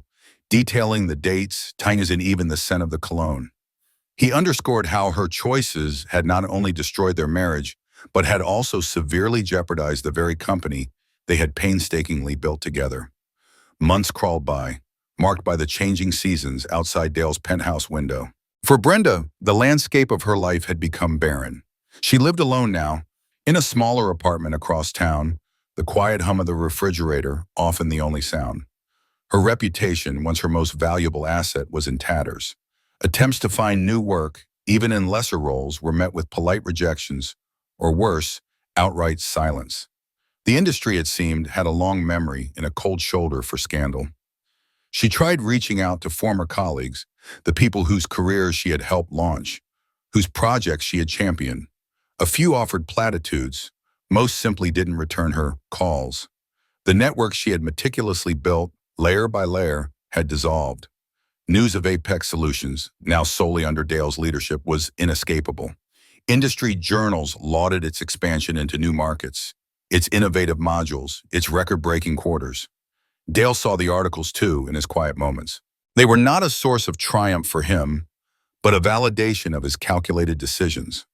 Speaker 1: detailing the dates, times, and even the scent of the cologne. He underscored how her choices had not only destroyed their marriage, but had also severely jeopardized the very company they had painstakingly built together. Months crawled by, marked by the changing seasons outside Dale's penthouse window. For Brenda, the landscape of her life had become barren. She lived alone now, in a smaller apartment across town, the quiet hum of the refrigerator often the only sound. Her reputation, once her most valuable asset, was in tatters. Attempts to find new work, even in lesser roles, were met with polite rejections, or worse, outright silence. The industry, it seemed, had a long memory and a cold shoulder for scandal. She tried reaching out to former colleagues, the people whose careers she had helped launch, whose projects she had championed. A few offered platitudes, most simply didn't return her calls. The network she had meticulously built, layer by layer, had dissolved. News of Apex Solutions, now solely under Dale's leadership, was inescapable. Industry journals lauded its expansion into new markets, its innovative modules, its record-breaking quarters. Dale saw the articles too in his quiet moments. They were not a source of triumph for him, but a validation of his calculated decisions.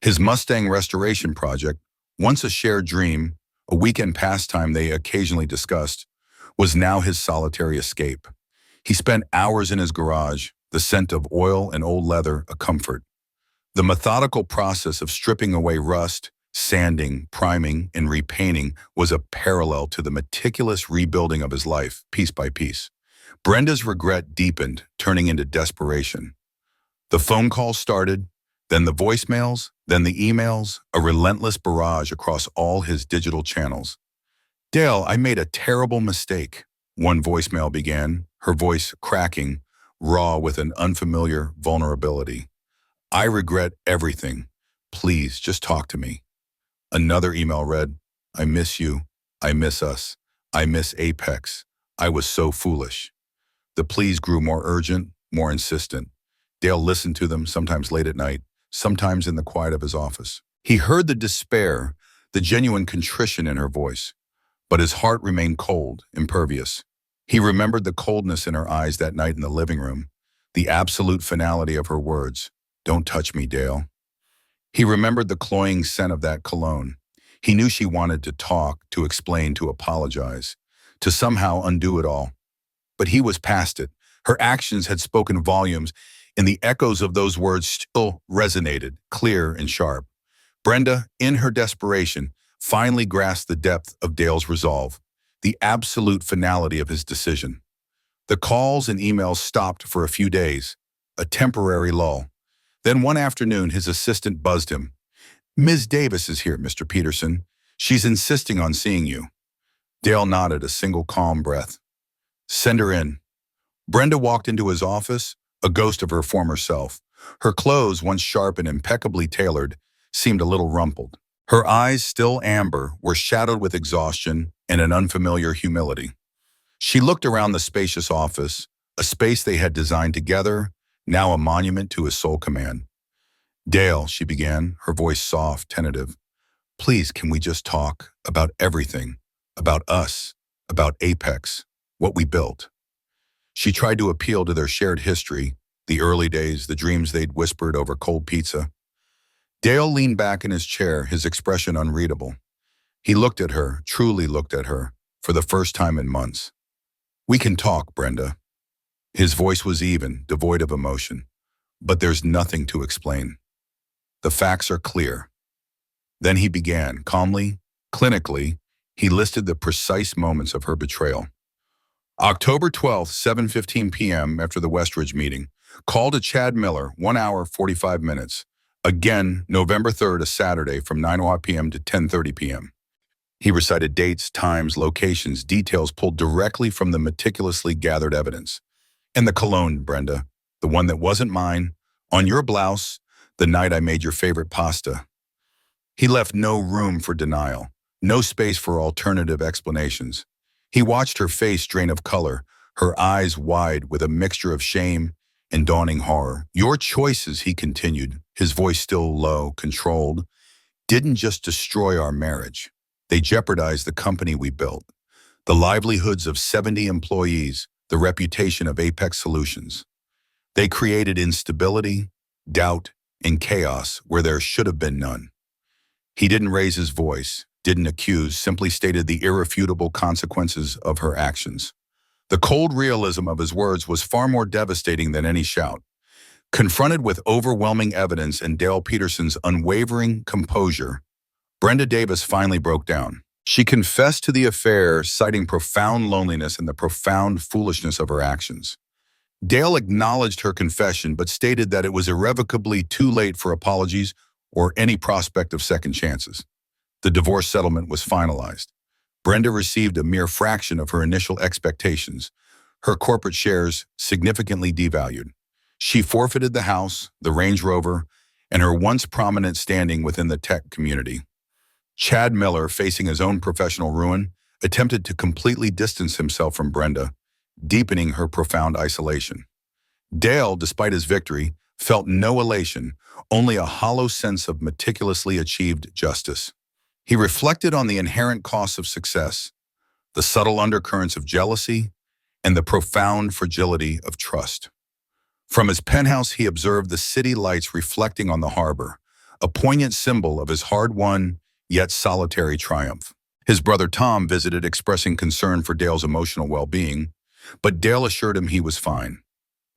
Speaker 1: His Mustang restoration project, once a shared dream, a weekend pastime they occasionally discussed, was now his solitary escape. He spent hours in his garage, the scent of oil and old leather a comfort. The methodical process of stripping away rust, sanding, priming, and repainting was a parallel to the meticulous rebuilding of his life, piece by piece. Brenda's regret deepened, turning into desperation. The phone calls started, then the voicemails, then the emails, a relentless barrage across all his digital channels. "Dale, I made a terrible mistake," one voicemail began, her voice cracking, raw with an unfamiliar vulnerability. "I regret everything. Please, just talk to me." Another email read, "I miss you. I miss us. I miss Apex. I was so foolish." The pleas grew more urgent, more insistent. Dale listened to them, sometimes late at night, sometimes in the quiet of his office. He heard the despair, the genuine contrition in her voice, but his heart remained cold, impervious. He remembered the coldness in her eyes that night in the living room, the absolute finality of her words, "Don't touch me, Dale." He remembered the cloying scent of that cologne. He knew she wanted to talk, to explain, to apologize, to somehow undo it all. But he was past it. Her actions had spoken volumes, and the echoes of those words still resonated, clear and sharp. Brenda, in her desperation, finally grasped the depth of Dale's resolve, the absolute finality of his decision. The calls and emails stopped for a few days, a temporary lull. Then one afternoon, his assistant buzzed him. "Ms. Davis is here, Mr. Peterson. She's insisting on seeing you." Dale nodded, a single calm breath. "Send her in." Brenda walked into his office, a ghost of her former self. Her clothes, once sharp and impeccably tailored, seemed a little rumpled. Her eyes, still amber, were shadowed with exhaustion and an unfamiliar humility. She looked around the spacious office, a space they had designed together, now a monument to his sole command. "Dale," she began, her voice soft, tentative. "Please, can we just talk about everything, about us, about Apex, what we built?" She tried to appeal to their shared history, the early days, the dreams they'd whispered over cold pizza. Dale leaned back in his chair, his expression unreadable. He looked at her, truly looked at her, for the first time in months. "We can talk, Brenda." His voice was even, devoid of emotion. "But there's nothing to explain. The facts are clear." Then he began, calmly, clinically, he listed the precise moments of her betrayal. October 12th, 7:15 p.m. after the Westridge meeting. Call to Chad Miller, 1 hour, 45 minutes. Again, November 3rd, a Saturday, from 9 p.m. to 10:30 p.m. He recited dates, times, locations, details pulled directly from the meticulously gathered evidence. "And the cologne, Brenda, the one that wasn't mine, on your blouse, the night I made your favorite pasta." He left no room for denial, no space for alternative explanations. He watched her face drain of color, her eyes wide with a mixture of shame and dawning horror. "Your choices," he continued, his voice still low, controlled, "didn't just destroy our marriage. They jeopardized the company we built, the livelihoods of 70 employees, the reputation of Apex Solutions. They created instability, doubt, and chaos where there should have been none. He didn't raise his voice, didn't accuse, simply stated the irrefutable consequences of her actions. The cold realism of his words was far more devastating than any shout. Confronted with overwhelming evidence and Dale Peterson's unwavering composure, Brenda Davis finally broke down. She confessed to the affair, citing profound loneliness and the profound foolishness of her actions. Dale acknowledged her confession but stated that it was irrevocably too late for apologies or any prospect of second chances. The divorce settlement was finalized. Brenda received a mere fraction of her initial expectations, her corporate shares significantly devalued. She forfeited the house, the Range Rover, and her once prominent standing within the tech community. Chad Miller, facing his own professional ruin, attempted to completely distance himself from Brenda, deepening her profound isolation. Dale, despite his victory, felt no elation, only a hollow sense of meticulously achieved justice. He reflected on the inherent costs of success, the subtle undercurrents of jealousy, and the profound fragility of trust. From his penthouse, he observed the city lights reflecting on the harbor, a poignant symbol of his hard-won, yet solitary triumph. His brother Tom visited, expressing concern for Dale's emotional well-being, but Dale assured him he was fine.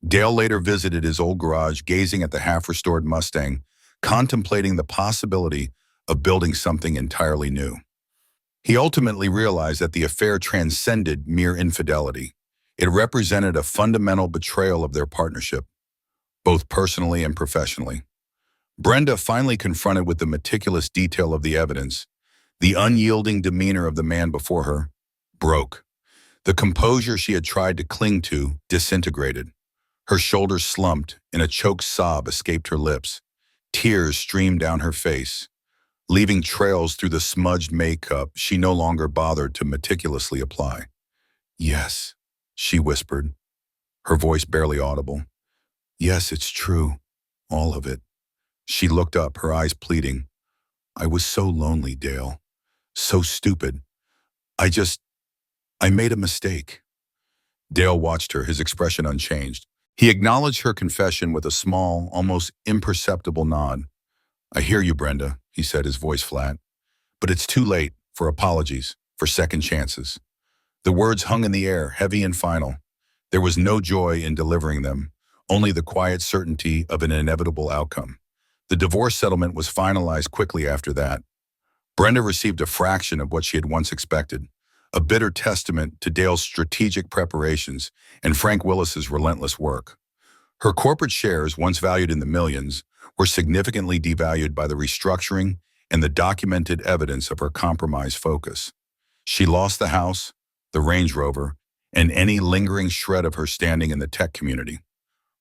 Speaker 1: Dale later visited his old garage, gazing at the half-restored Mustang, contemplating the possibility of building something entirely new. He ultimately realized that the affair transcended mere infidelity. It represented a fundamental betrayal of their partnership, both personally and professionally. Brenda, finally confronted with the meticulous detail of the evidence, the unyielding demeanor of the man before her, broke. The composure she had tried to cling to disintegrated. Her shoulders slumped, and a choked sob escaped her lips. Tears streamed down her face, leaving trails through the smudged makeup she no longer bothered to meticulously apply. "Yes," she whispered, her voice barely audible. "Yes, it's true. All of it." She looked up, her eyes pleading. "I was so lonely, Dale. So stupid. I made a mistake." Dale watched her, his expression unchanged. He acknowledged her confession with a small, almost imperceptible nod. "I hear you, Brenda," he said, his voice flat. "But it's too late for apologies, for second chances." The words hung in the air, heavy and final. There was no joy in delivering them, only the quiet certainty of an inevitable outcome. The divorce settlement was finalized quickly after that. Brenda received a fraction of what she had once expected, a bitter testament to Dale's strategic preparations and Frank Willis's relentless work. Her corporate shares, once valued in the millions, were significantly devalued by the restructuring and the documented evidence of her compromised focus. She lost the house, the Range Rover, and any lingering shred of her standing in the tech community.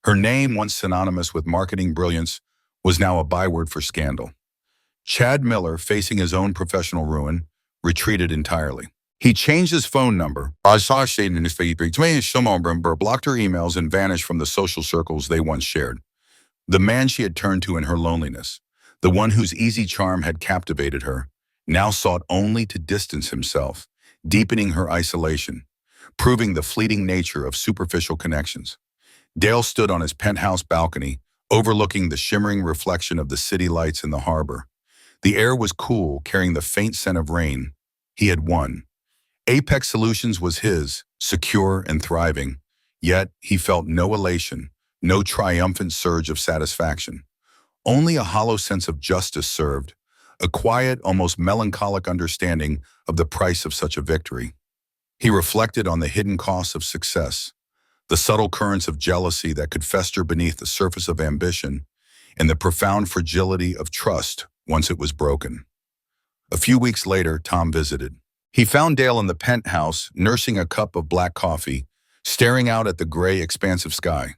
Speaker 1: Her name, once synonymous with marketing brilliance, was now a byword for scandal. Chad Miller, facing his own professional ruin, retreated entirely. He changed his phone number, blocked her emails, and vanished from the social circles they once shared. The man she had turned to in her loneliness, the one whose easy charm had captivated her, now sought only to distance himself, deepening her isolation, proving the fleeting nature of superficial connections. Dale stood on his penthouse balcony, overlooking the shimmering reflection of the city lights in the harbor. The air was cool, carrying the faint scent of rain. He had won. Apex Solutions was his, secure and thriving, yet he felt no elation, no triumphant surge of satisfaction. Only a hollow sense of justice served, a quiet, almost melancholic understanding of the price of such a victory. He reflected on the hidden costs of success, the subtle currents of jealousy that could fester beneath the surface of ambition, and the profound fragility of trust once it was broken. A few weeks later, Tom visited. He found Dale in the penthouse, nursing a cup of black coffee, staring out at the gray, expansive sky.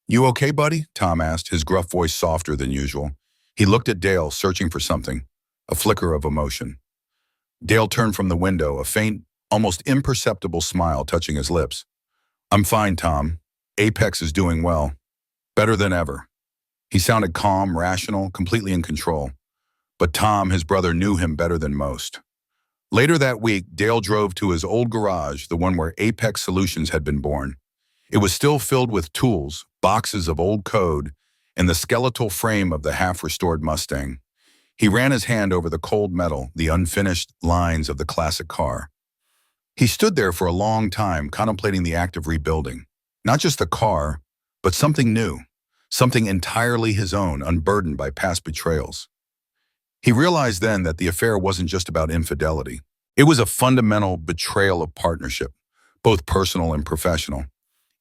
Speaker 1: "You okay, buddy?" Tom asked, his gruff voice softer than usual. He looked at Dale, searching for something, a flicker of emotion. Dale turned from the window, a faint, almost imperceptible smile touching his lips. "I'm fine, Tom. Apex is doing well. Better than ever." He sounded calm, rational, completely in control. But Tom, his brother, knew him better than most. Later that week, Dale drove to his old garage, the one where Apex Solutions had been born. It was still filled with tools, boxes of old code, and the skeletal frame of the half-restored Mustang. He ran his hand over the cold metal, the unfinished lines of the classic car. He stood there for a long time, contemplating the act of rebuilding. Not just the car, but something new, something entirely his own, unburdened by past betrayals. He realized then that the affair wasn't just about infidelity. It was a fundamental betrayal of partnership, both personal and professional.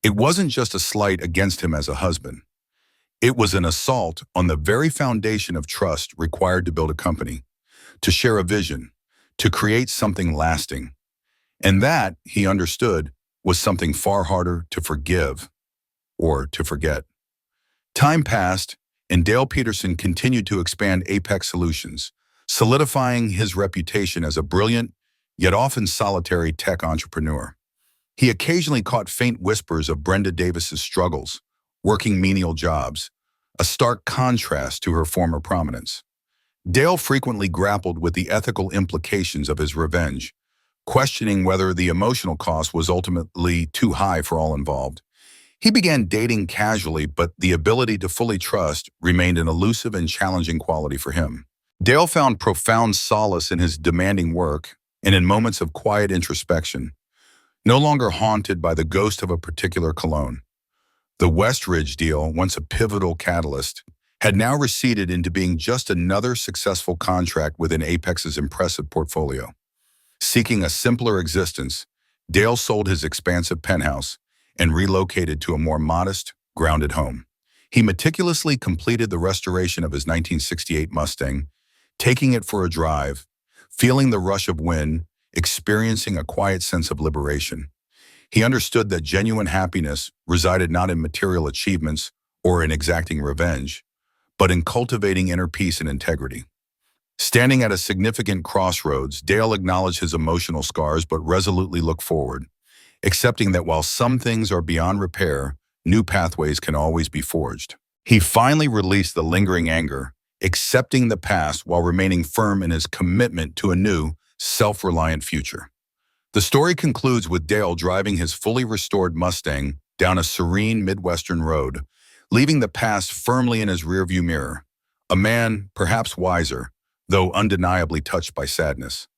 Speaker 1: It wasn't just a slight against him as a husband. It was an assault on the very foundation of trust required to build a company, to share a vision, to create something lasting. And that, he understood, was something far harder to forgive or to forget. Time passed, and Dale Peterson continued to expand Apex Solutions, solidifying his reputation as a brilliant, yet often solitary tech entrepreneur. He occasionally caught faint whispers of Brenda Davis's struggles, working menial jobs, a stark contrast to her former prominence. Dale frequently grappled with the ethical implications of his revenge, questioning whether the emotional cost was ultimately too high for all involved. He began dating casually, but the ability to fully trust remained an elusive and challenging quality for him. Dale found profound solace in his demanding work and in moments of quiet introspection, no longer haunted by the ghost of a particular cologne. The Westridge deal, once a pivotal catalyst, had now receded into being just another successful contract within Apex's impressive portfolio. Seeking a simpler existence, Dale sold his expansive penthouse and relocated to a more modest, grounded home. He meticulously completed the restoration of his 1968 Mustang, taking it for a drive, feeling the rush of wind, experiencing a quiet sense of liberation. He understood that genuine happiness resided not in material achievements or in exacting revenge, but in cultivating inner peace and integrity. Standing at a significant crossroads, Dale acknowledged his emotional scars but resolutely looked forward, accepting that while some things are beyond repair, new pathways can always be forged. He finally released the lingering anger, accepting the past while remaining firm in his commitment to a new, self-reliant future. The story concludes with Dale driving his fully restored Mustang down a serene Midwestern road, leaving the past firmly in his rearview mirror, a man perhaps wiser, though undeniably touched by sadness.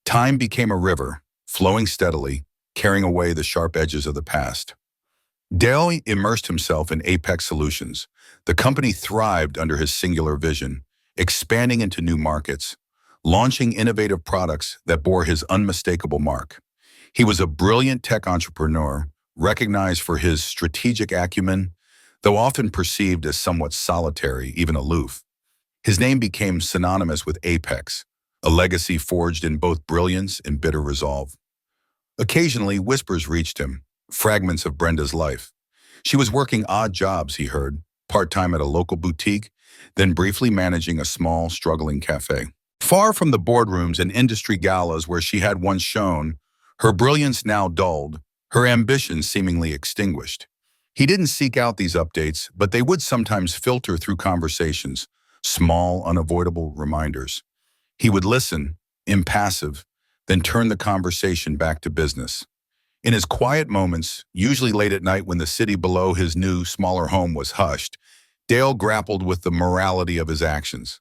Speaker 1: Time became a river, flowing steadily, carrying away the sharp edges of the past. Dale immersed himself in Apex Solutions. The company thrived under his singular vision, expanding into new markets, launching innovative products that bore his unmistakable mark. He was a brilliant tech entrepreneur, recognized for his strategic acumen, though often perceived as somewhat solitary, even aloof. His name became synonymous with Apex, a legacy forged in both brilliance and bitter resolve. Occasionally, whispers reached him, fragments of Brenda's life. She was working odd jobs, he heard, part-time at a local boutique, then briefly managing a small, struggling cafe. Far from the boardrooms and industry galas where she had once shone, her brilliance now dulled, her ambitions seemingly extinguished. He didn't seek out these updates, but they would sometimes filter through conversations, small, unavoidable reminders. He would listen, impassive, then turn the conversation back to business. In his quiet moments, usually late at night when the city below his new, smaller home was hushed, Dale grappled with the morality of his actions.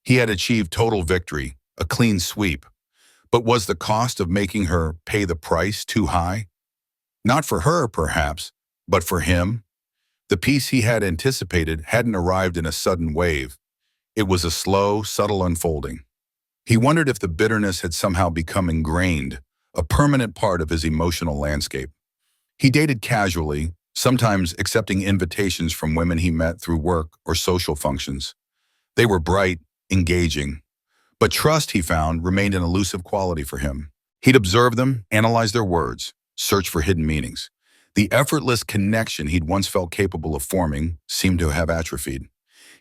Speaker 1: He had achieved total victory, a clean sweep. But was the cost of making her pay the price too high? Not for her, perhaps, but for him. The peace he had anticipated hadn't arrived in a sudden wave. It was a slow, subtle unfolding. He wondered if the bitterness had somehow become ingrained, a permanent part of his emotional landscape. He dated casually, sometimes accepting invitations from women he met through work or social functions. They were bright, engaging, but trust, he found, remained an elusive quality for him. He'd observe them, analyze their words, search for hidden meanings. The effortless connection he'd once felt capable of forming seemed to have atrophied.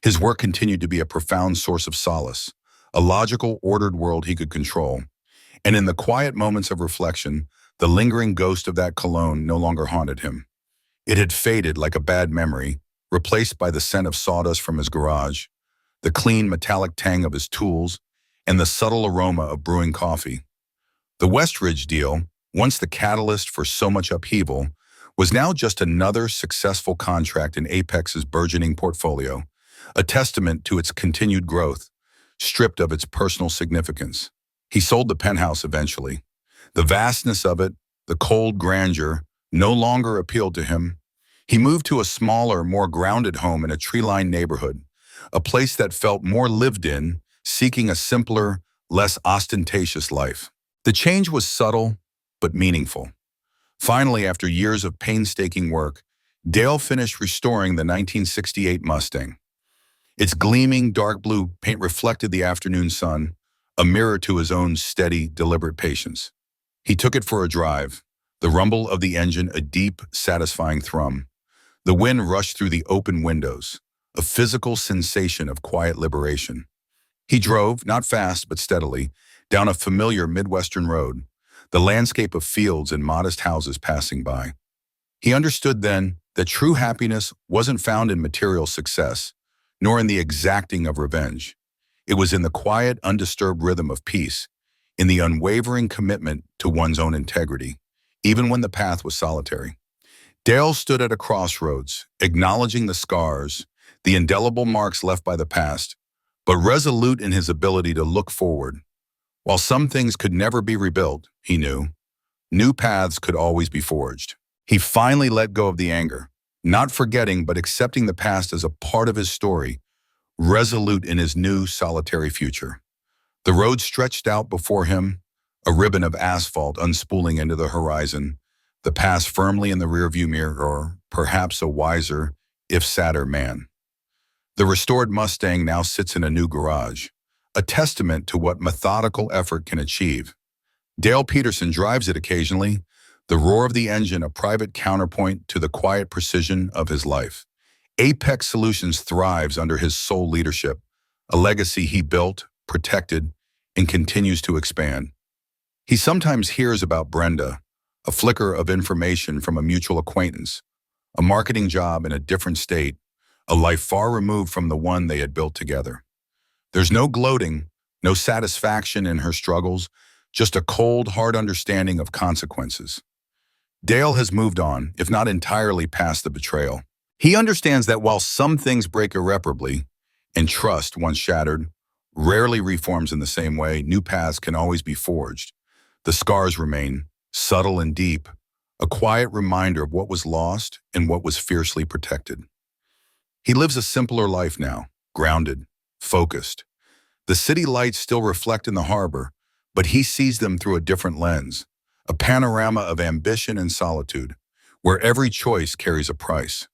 Speaker 1: His work continued to be a profound source of solace, a logical, ordered world he could control. And in the quiet moments of reflection, the lingering ghost of that cologne no longer haunted him. It had faded like a bad memory, replaced by the scent of sawdust from his garage, the clean metallic tang of his tools, and the subtle aroma of brewing coffee. The Westridge deal, once the catalyst for so much upheaval, was now just another successful contract in Apex's burgeoning portfolio, a testament to its continued growth, stripped of its personal significance. He sold the penthouse eventually. The vastness of it, the cold grandeur, no longer appealed to him. He moved to a smaller, more grounded home in a tree-lined neighborhood, a place that felt more lived in, seeking a simpler, less ostentatious life. The change was subtle, but meaningful. Finally, after years of painstaking work, Dale finished restoring the 1968 Mustang. Its gleaming dark blue paint reflected the afternoon sun, a mirror to his own steady, deliberate patience. He took it for a drive, the rumble of the engine a deep, satisfying thrum. The wind rushed through the open windows, a physical sensation of quiet liberation. He drove, not fast but steadily, down a familiar Midwestern road, the landscape of fields and modest houses passing by. He understood then that true happiness wasn't found in material success, nor in the exacting of revenge. It was in the quiet, undisturbed rhythm of peace, in the unwavering commitment to one's own integrity, even when the path was solitary. Dale stood at a crossroads, acknowledging the scars, the indelible marks left by the past, but resolute in his ability to look forward. While some things could never be rebuilt, he knew, new paths could always be forged. He finally let go of the anger, not forgetting but accepting the past as a part of his story, resolute in his new solitary future. The road stretched out before him, a ribbon of asphalt unspooling into the horizon, the past firmly in the rearview mirror, or perhaps a wiser, if sadder man. The restored Mustang now sits in a new garage, a testament to what methodical effort can achieve. Dale Peterson drives it occasionally, the roar of the engine a private counterpoint to the quiet precision of his life. Apex Solutions thrives under his sole leadership, a legacy he built, protected, and continues to expand. He sometimes hears about Brenda, a flicker of information from a mutual acquaintance, a marketing job in a different state, a life far removed from the one they had built together. There's no gloating, no satisfaction in her struggles, just a cold, hard understanding of consequences. Dale has moved on, if not entirely past the betrayal. He understands that while some things break irreparably, and trust, once shattered, rarely reforms in the same way, new paths can always be forged. The scars remain, subtle and deep, a quiet reminder of what was lost and what was fiercely protected. He lives a simpler life now, grounded, focused. The city lights still reflect in the harbor, but he sees them through a different lens, a panorama of ambition and solitude, where every choice carries a price.